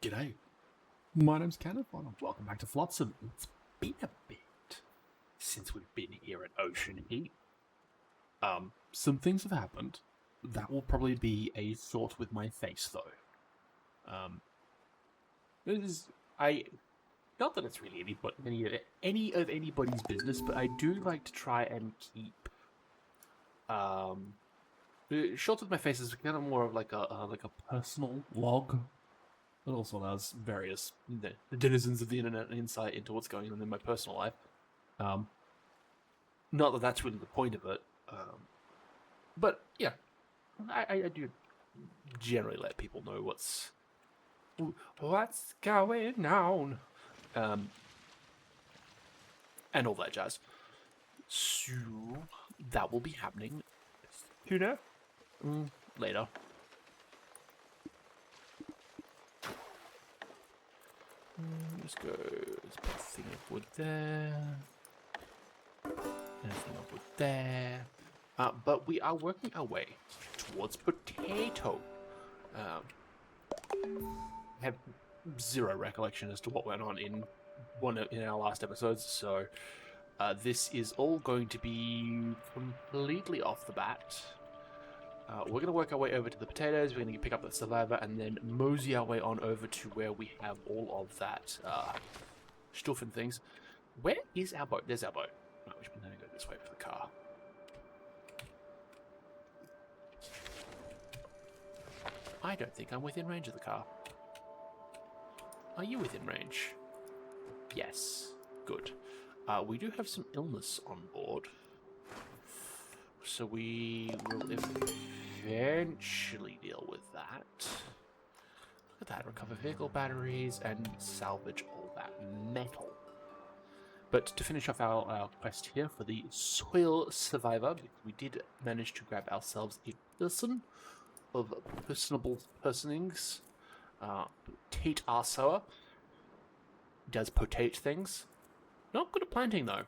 G'day, my name's Kenneth, and welcome back to Flotsam. It's been a bit since we've been here at Ocean Heat. Some things have happened. That will probably be a thought with my face, though. This is, not that it's really any of anybody's business, but I do like to try and keep, shots with my face is kind of more of like a personal log. It also allows various the denizens of the internet an insight into what's going on in my personal life. Not that that's really the point of it. But yeah, I do generally let people know what's going on, and all that jazz. So that will be happening sooner, later. Let's go. Let's put a thing of wood there. And a thing of wood there. But we are working our way towards potato. I have zero recollection as to what went on in our last episodes, so this is all going to be completely off the bat. We're going to work our way over to the potatoes, we're going to pick up the survivor, and then mosey our way on over to where we have all of that stuff and things. Where is our boat? There's our boat. Oh, we should go this way for the car. I don't think I'm within range of the car. Are you within range? Yes. Good. We do have some illness on board, so we will eventually deal with that. Look at that. Recover vehicle batteries and salvage all that metal. But to finish off our quest here for the soil survivor, we did manage to grab ourselves a person of personable personings. Potate Arsoa does potate things. Not good at planting, though.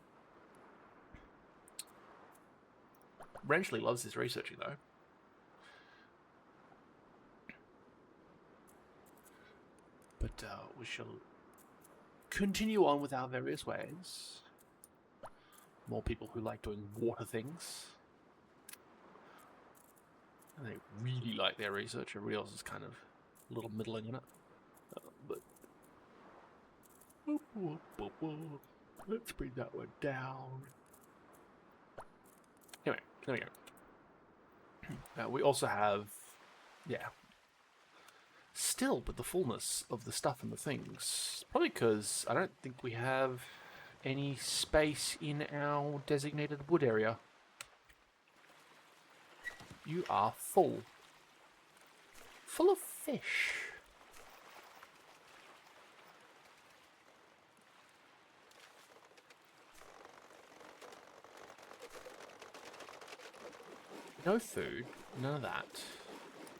Wrenchley loves his researching, though. But we shall continue on with our various ways. More people who like doing water things. And they really like their research. Everybody else is kind of a little middling in it. But let's bring that one down. Anyway, there we go. We also have, still with the fullness of the stuff and the things. Probably because I don't think we have any space in our designated wood area. You are full. Full of fish. No food, none of that.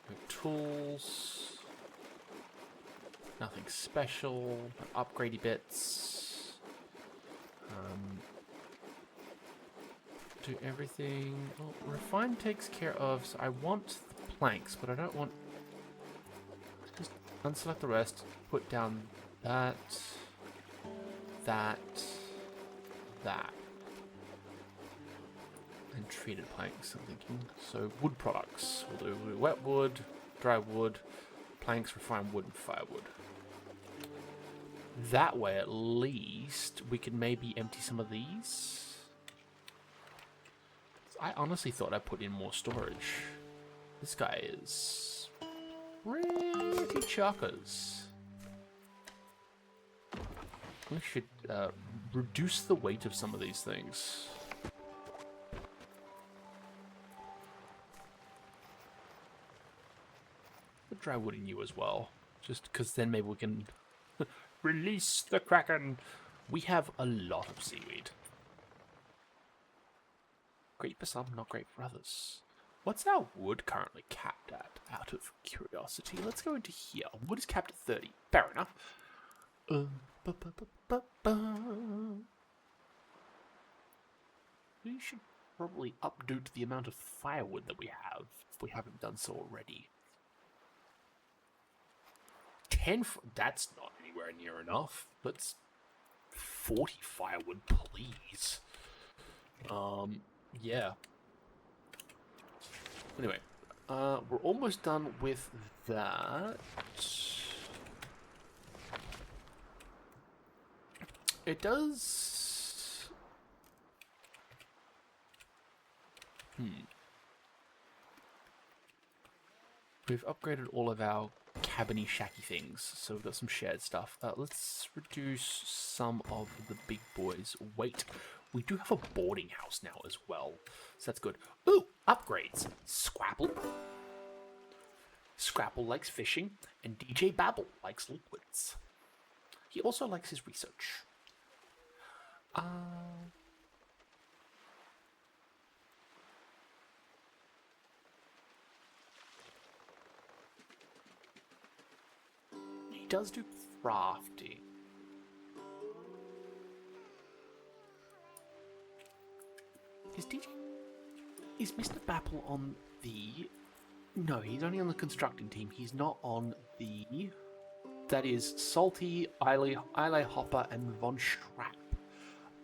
No tools. Nothing special. No upgradey bits. Do everything. Oh, refine takes care of. So I want the planks, but I don't want. Just unselect the rest. Put down that. That. And treated planks, I'm thinking. So wood products. We'll do wet wood, dry wood, planks, refined wood, and firewood. That way, at least, we can maybe empty some of these. I honestly thought I put in more storage. This guy is pretty chuckers. We should reduce the weight of some of these things. Put dry wood in you as well, just because then maybe we can release the Kraken. We have a lot of seaweed. Great for some, not great for others. What's our wood currently capped at, out of curiosity? Let's go into here. Wood is capped at 30. Fair enough. We should probably update the amount of firewood that we have, if we haven't done so already. That's not anywhere near enough. Let's 40 firewood, please. Yeah. Anyway, we're almost done with that. It does... We've upgraded all of our cabiny shacky things, so we've got some shared stuff. Let's reduce some of the big boys' weight. We do have a boarding house now as well, so that's good. Ooh, upgrades. Scrapple. Scrapple likes fishing, and DJ Babble likes liquids. He also likes his research. He does do crafting. Is Mr. Babble on the... No, he's only on the constructing team. He's not on the... That is Salty, Eile Hopper, and Von Schrapp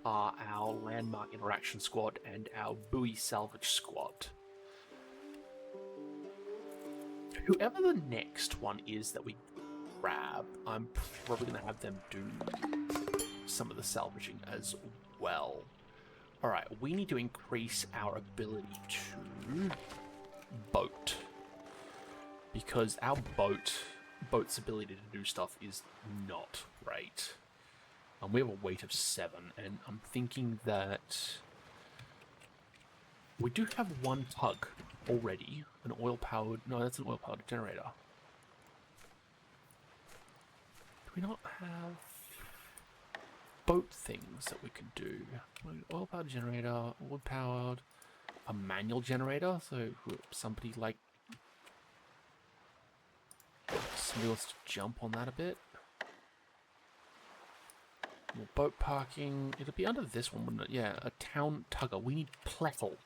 are our landmark interaction squad and our buoy salvage squad. Whoever the next one is that we grab, I'm probably going to have them do some of the salvaging as well. Alright, we need to increase our ability to boat. Because our boat's ability to do stuff is not great. We have a weight of 7, and I'm thinking that we do have one tug already. An oil-powered... No, that's an oil-powered generator. Do we not have boat things that we can do? Oil-powered generator, wood-powered, a manual generator, so somebody like... Somebody wants to jump on that a bit. More boat parking. It'll be under this one, wouldn't it? Yeah, a town tugger. We need plettle.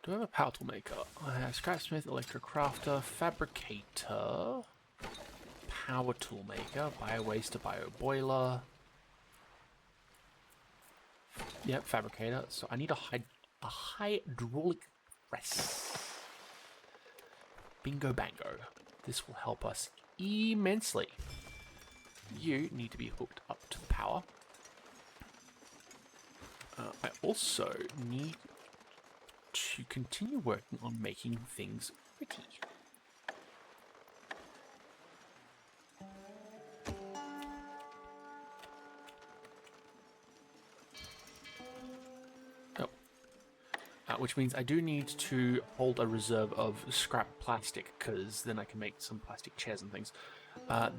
Do I have a power tool maker? I have scrapsmith, electric crafter, fabricator, power tool maker, bio-waster, bio-boiler. Yep, fabricator. So I need a hydraulic press. Bingo bango. This will help us immensely. You need to be hooked up to the power. I also need to continue working on making things pretty. Which means I do need to hold a reserve of scrap plastic, because then I can make some plastic chairs and things.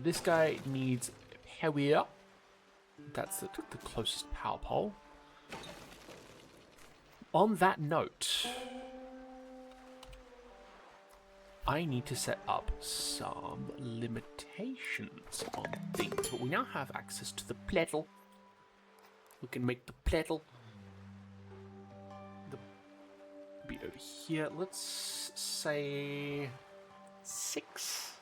This guy needs power. That's the closest power pole. On that note, I need to set up some limitations on things, but we now have access to the plettle. We can make the plettle. Be over here. Let's say 6.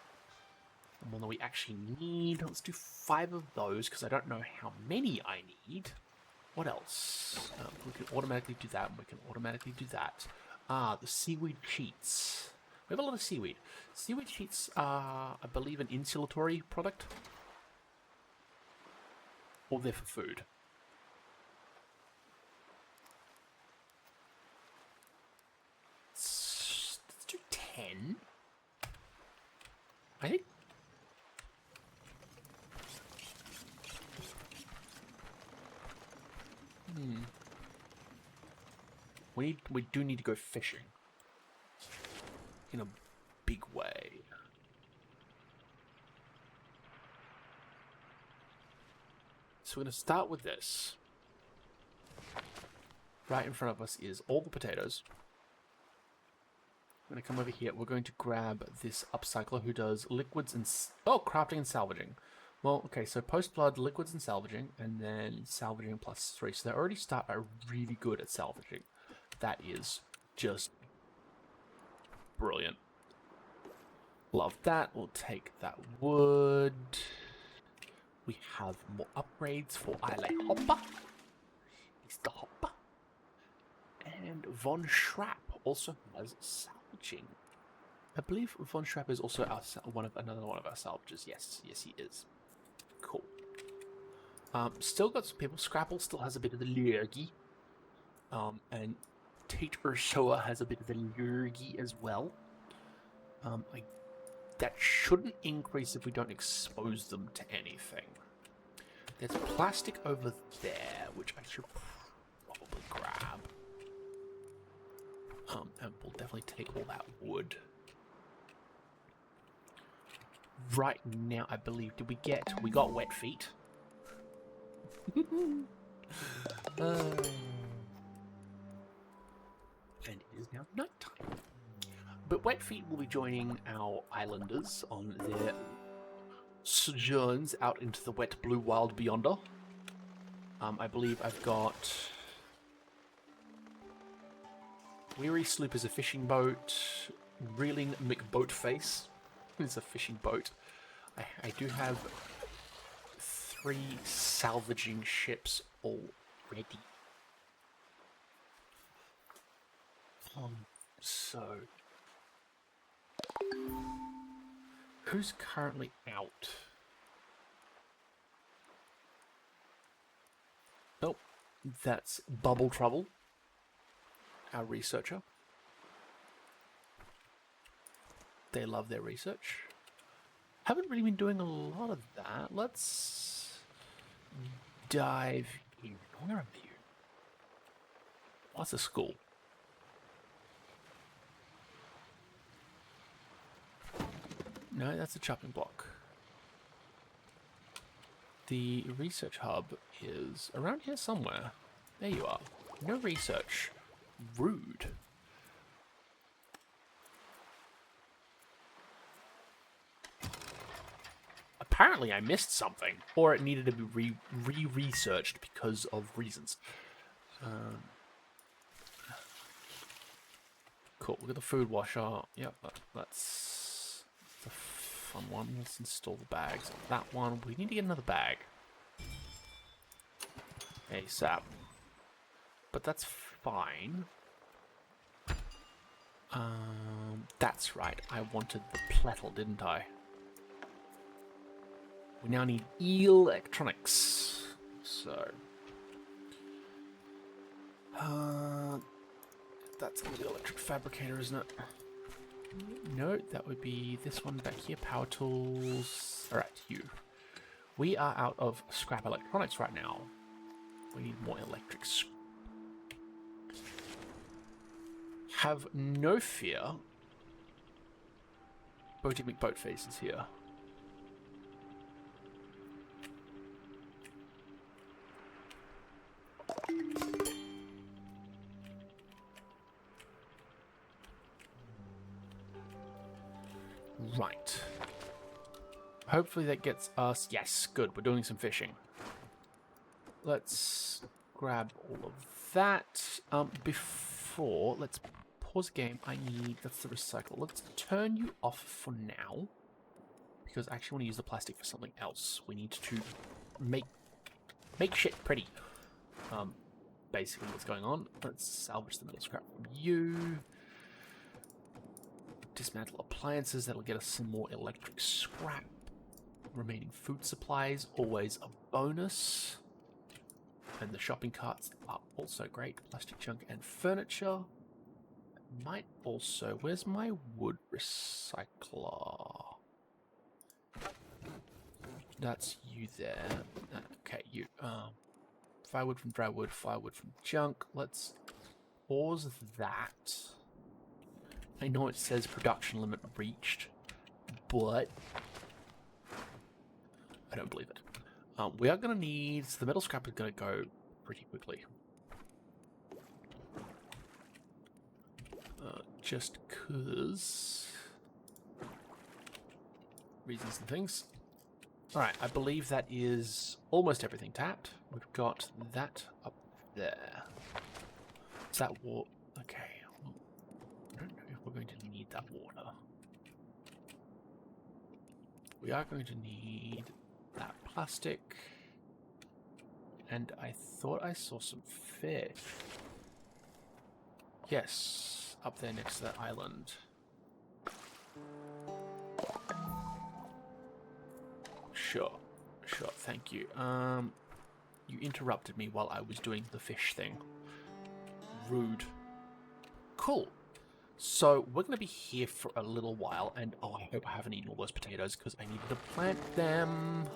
The one that we actually need. Let's do 5 of those because I don't know how many I need. What else? We can automatically do that, and we can automatically do that. The seaweed sheets. We have a lot of seaweed. Seaweed sheets are, I believe, an insulatory product. Or they're for food. Let's do 10. I think. We do need to go fishing. In a big way. So we're going to start with this. Right in front of us is all the potatoes. I'm going to come over here. We're going to grab this upcycler who does liquids and... crafting and salvaging. Well, okay, so post-blood, liquids and salvaging, and then salvaging +3. So they already start out really good at salvaging. That is just brilliant. Love that. We'll take that wood. We have more upgrades for Isle Hopper. Mr. Hopper. And Von Schrapp also has salvaging. I believe Von Schrapp is also another one of our salvagers. Yes, he is. Cool. Still got some people. Scrapple still has a bit of the lurgy. And Tate Ursula has a bit of the lurgy as well. That shouldn't increase if we don't expose them to anything. There's plastic over there, which I should probably grab. And we'll definitely take all that wood. Right now, I believe, we got wet feet. And it is now nighttime. But Wet Feet will be joining our islanders on their sojourns out into the wet blue wild beyonder. I believe I've got... Weary Sloop is a fishing boat. Reeling McBoatface is a fishing boat. I do have 3 salvaging ships already. So... Who's currently out? Nope, that's Bubble Trouble, our researcher. They love their research. Haven't really been doing a lot of that. Let's dive in. Where are you? What's a school? No, that's a chopping block. The research hub is around here somewhere. There you are. No research. Rude. Apparently I missed something, or it needed to be re-researched because of reasons. Cool, we've got the food washer. Yep, that's the fun one. Let's install the bags on that one. We need to get another bag. ASAP. But that's fine. That's right. I wanted the plettle, didn't I? We now need electronics. So... that's the electric fabricator, isn't it? No, that would be this one back here. Power tools. Alright, you. We are out of scrap electronics right now. We need more electrics. Have no fear. Boaty McBoatface is here. Right. Hopefully that gets us... Yes, good. We're doing some fishing. Let's grab all of that. Before, let's pause the game. I need... That's the recycle. Let's turn you off for now. Because I actually want to use the plastic for something else. We need to make shit pretty. Basically what's going on. Let's salvage the metal scrap from you. Dismantle appliances, that'll get us some more electric scrap. Remaining food supplies, always a bonus. And the shopping carts are also great. Plastic junk and furniture. Might also... Where's my wood recycler? That's you there. Okay, you. Firewood from dry wood, firewood from junk. Let's pause that. I know it says production limit reached, but I don't believe it. We are going to need... So the metal scrap is going to go pretty quickly. just 'cause reasons and things. Alright, I believe that is almost everything tapped. We've got that up there. Is that water? Okay. I don't know if we're going to need that water. We are going to need that plastic. And I thought I saw some fish. Yes, up there next to that island. Sure, thank you. You interrupted me while I was doing the fish thing. Rude. Cool. So, we're going to be here for a little while, and oh, I hope I haven't eaten all those potatoes, because I needed to plant them.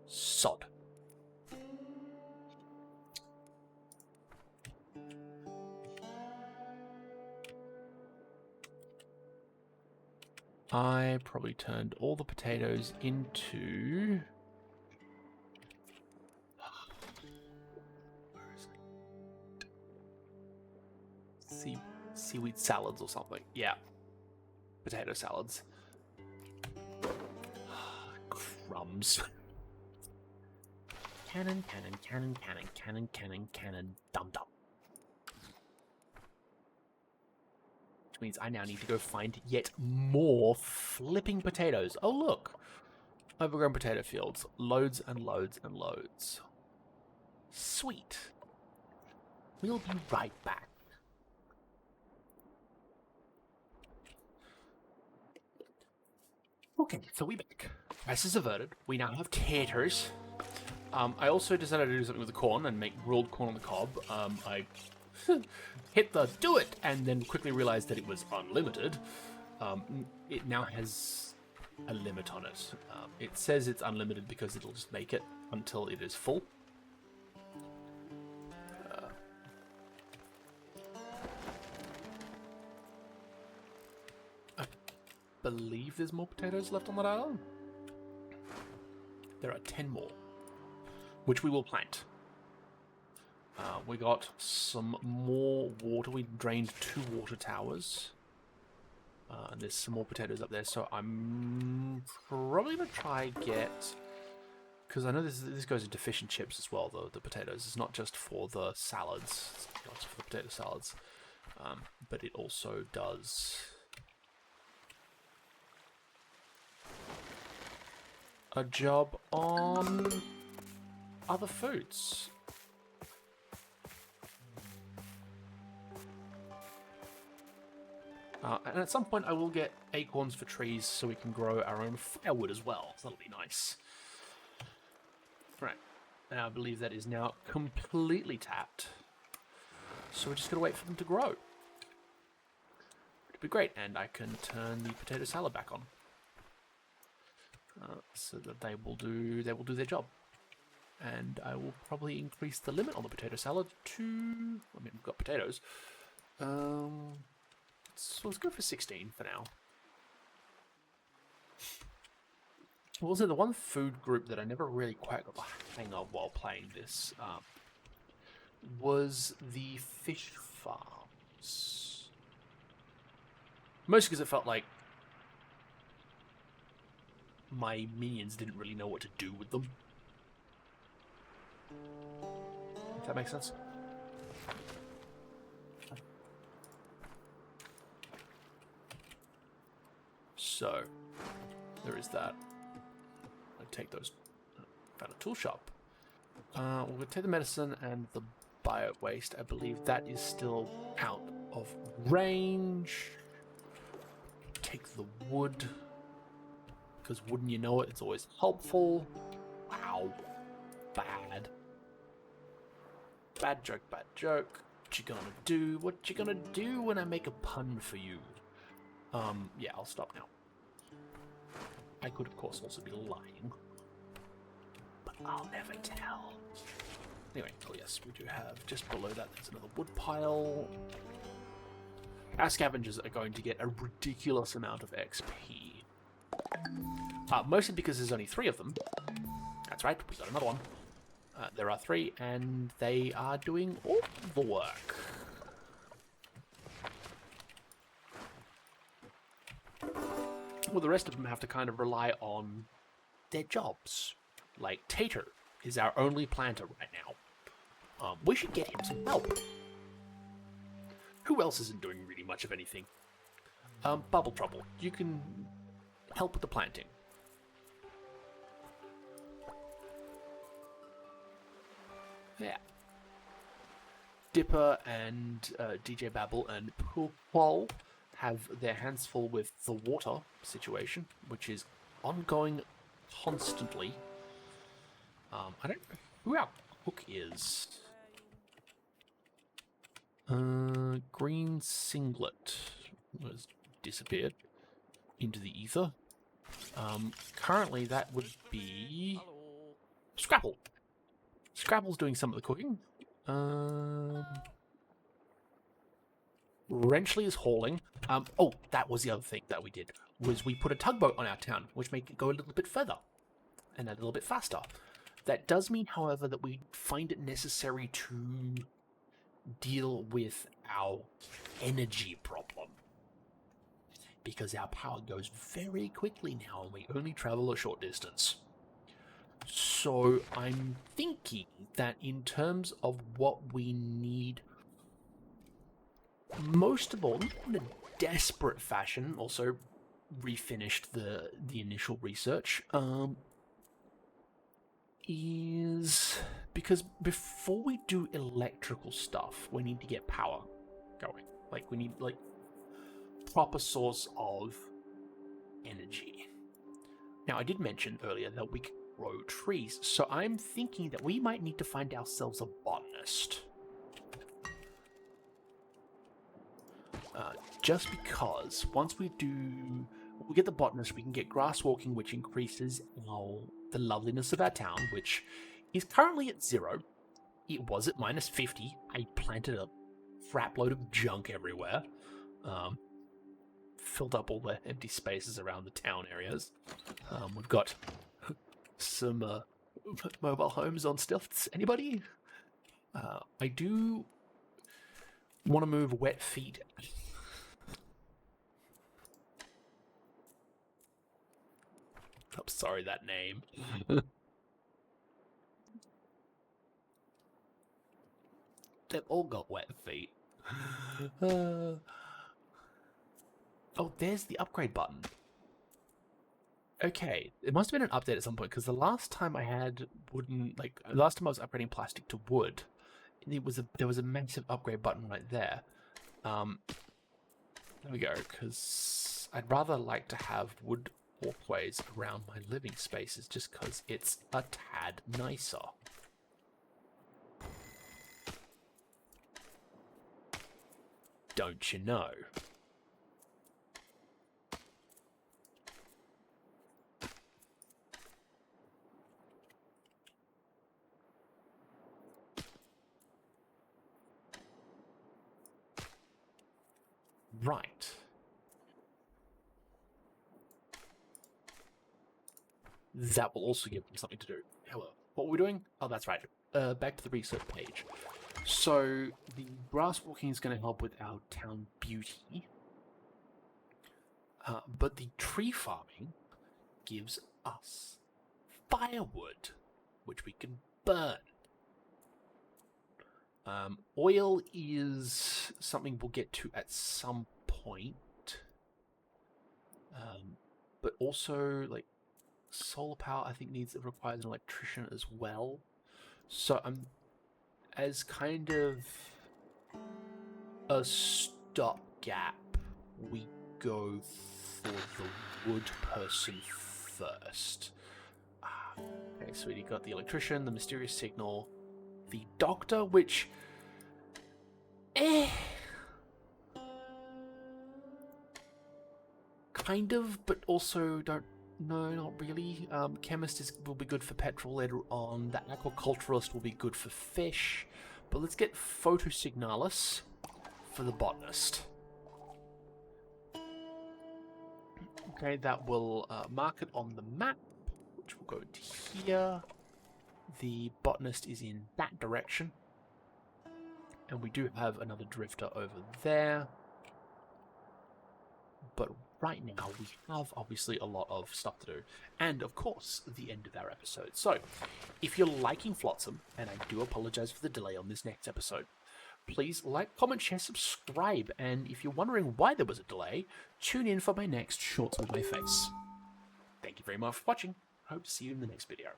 Sod. I probably turned all the potatoes into... Where is it? Seaweed salads or something. Yeah. Potato salads. Crumbs. Cannon, cannon, cannon, cannon, cannon, cannon, cannon, dum-dum. Which means I now need to go find yet more flipping potatoes. Oh, look. Overgrown potato fields. Loads and loads and loads. Sweet. We'll be right back. Okay, so we back. Crisis averted. We now have taters. I also decided to do something with the corn and make grilled corn on the cob. I hit the do it and then quickly realized that it was unlimited. It now has a limit on it. It says it's unlimited because it'll just make it until it is full. I believe there's more potatoes left on that island. There are 10 more, which we will plant. We got some more water. We drained 2 water towers. And there's some more potatoes up there, so I'm probably going to try get... Because I know this goes into fish and chips as well, the potatoes. It's not just for the salads. It's not just for the potato salads. But it also does... a job on other foods. And at some point I will get acorns for trees so we can grow our own firewood as well. So that'll be nice. Right. And I believe that is now completely tapped. So we're just going to wait for them to grow. It'll be great. And I can turn the potato salad back on. So that they will do their job. And I will probably increase the limit on the potato salad to... I mean, we've got potatoes. So let's go for 16 for now. Also, the one food group that I never really quite got the hang of while playing this was the fish farms. Mostly because it felt like my minions didn't really know what to do with them. If that makes sense. So, there is that. I take those. Found a tool shop. We're going to take the medicine and the bio waste. I believe that is still out of range. Take the wood. Because wouldn't you know it, it's always helpful. Wow. Bad. Bad joke, bad joke. What you gonna do? What you gonna do when I make a pun for you? Yeah, I'll stop now. I could, of course, also be lying. But I'll never tell. Anyway, oh yes, we do have, just below that, there's another wood pile. Our scavengers are going to get a ridiculous amount of XP. Mostly because there's only 3 of them. That's right, we got another one. There are 3, and they are doing all the work. Well, the rest of them have to kind of rely on their jobs. Like Tater is our only planter right now. We should get him some help. Who else isn't doing really much of anything? Bubble Trouble, you can help with the planting. Yeah. Dipper and DJ Babble and Pool have their hands full with the water situation, which is ongoing constantly. I don't know who our cook is. Green Singlet has disappeared into the ether. Currently that would be Scrapple. Scrapple's doing some of the cooking. Wrenchley is hauling. Oh, that was the other thing that we did, was we put a tugboat on our town, which made it go a little bit further and a little bit faster. That does mean, however, that we find it necessary to deal with our energy problem, because our power goes very quickly now and we only travel a short distance. So I'm thinking that in terms of what we need, most of all, in a desperate fashion, also refinished the initial research, is because before we do electrical stuff, we need to get power going. Like, we need, like, proper source of energy. Now, I did mention earlier that we can grow trees, so I'm thinking that we might need to find ourselves a botanist. Just because once we get the botanist, we can get grass walking, which increases the loveliness of our town, which is currently at 0. It was at -50. I planted a crap load of junk everywhere. Filled up all the empty spaces around the town areas. We've got some mobile homes on stilts. Anybody? I do want to move Wet Feet. I'm sorry, that name. They've all got wet feet. Oh, there's the upgrade button. Okay, it must have been an update at some point, because the last time I had wooden, last time I was upgrading plastic to wood, there was a massive upgrade button right there. There we go, because I'd rather like to have wood walkways around my living spaces, just because it's a tad nicer. Don't you know? Right. That will also give them something to do. Hello. What were we doing? Oh, that's right. Back to the research page. So, the grass walking is going to help with our town beauty. But the tree farming gives us firewood, which we can burn. Oil is something we'll get to at some point. But also, solar power, I think, requires an electrician as well. So as kind of a stopgap, we go for the wood person first. Okay, so we got the electrician, the mysterious signal, the doctor, which... kind of, but also don't... No, not really. Chemist will be good for petrol later on. The aquaculturist will be good for fish. But let's get Photosignalis for the botanist. Okay, that will mark it on the map, which will go to here. The botanist is in that direction. And we do have another drifter over there. But right now we have obviously a lot of stuff to do, and of course the end of our episode. So if you're liking Flotsam, and I do apologize for the delay on this next episode, please like, comment, share, subscribe, and if you're wondering why there was a delay, tune in for my next Shorts with My Face. Thank you very much for watching. I hope to see you in the next video.